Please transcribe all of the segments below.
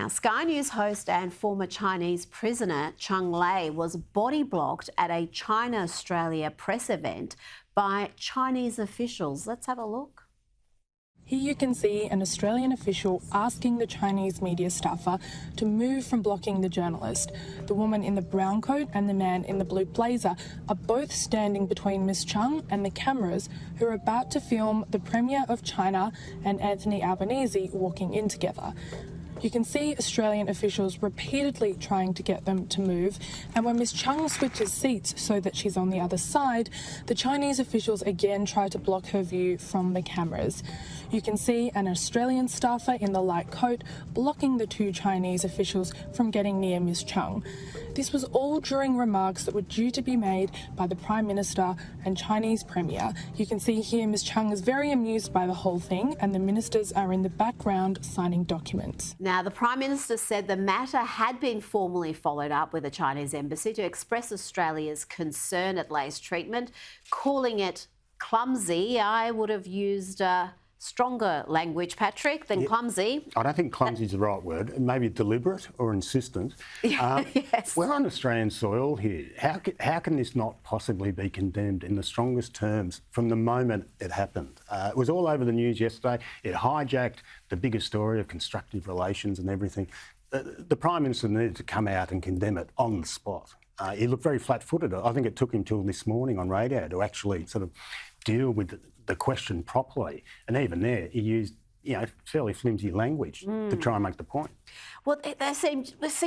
Now, Sky News host and former Chinese prisoner Cheng Lei was body blocked at a China-Australia press event by Chinese officials. Let's have a look. Here you can see an Australian official asking the Chinese media staffer to move from blocking the journalist. The woman in the brown coat and the man in the blue blazer are both standing between Ms Cheng and the cameras who are about to film the Premier of China and Anthony Albanese walking in together. You can see Australian officials repeatedly trying to get them to move, and when Ms Cheng switches seats so that she's on the other side, the Chinese officials again try to block her view from the cameras. You can see an Australian staffer in the light coat blocking the two Chinese officials from getting near Ms Cheng. This was all during remarks that were due to be made by the Prime Minister and Chinese Premier. You can see here Ms Cheng is very amused by the whole thing, and the ministers are in the background signing documents. Now, the Prime Minister said the matter had been formally followed up with the Chinese Embassy to express Australia's concern at Lei's treatment, calling it clumsy. I would have used stronger language, Patrick, than clumsy. I don't think clumsy is the right word. Maybe deliberate or insistent. Yes. We're on Australian soil here. How can this not possibly be condemned in the strongest terms from the moment it happened? It was all over the news yesterday. It hijacked the bigger story of constructive relations and everything. The Prime Minister needed to come out and condemn it on the spot. He looked very flat-footed. I think it took him till this morning on radio to actually sort of deal with the question properly. And even there, he used, fairly flimsy language to try and make the point. Well, they seem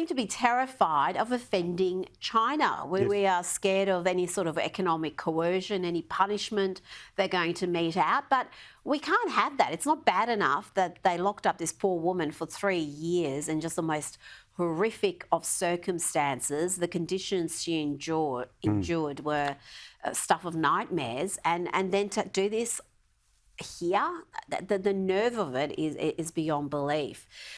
to be terrified of offending China. Yes. We are scared of any sort of economic coercion, any punishment they're going to mete out. But we can't have that. It's not bad enough that they locked up this poor woman for 3 years in just the most horrific of circumstances. The conditions she endured were stuff of nightmares. And then to do this here, the nerve of it is beyond belief.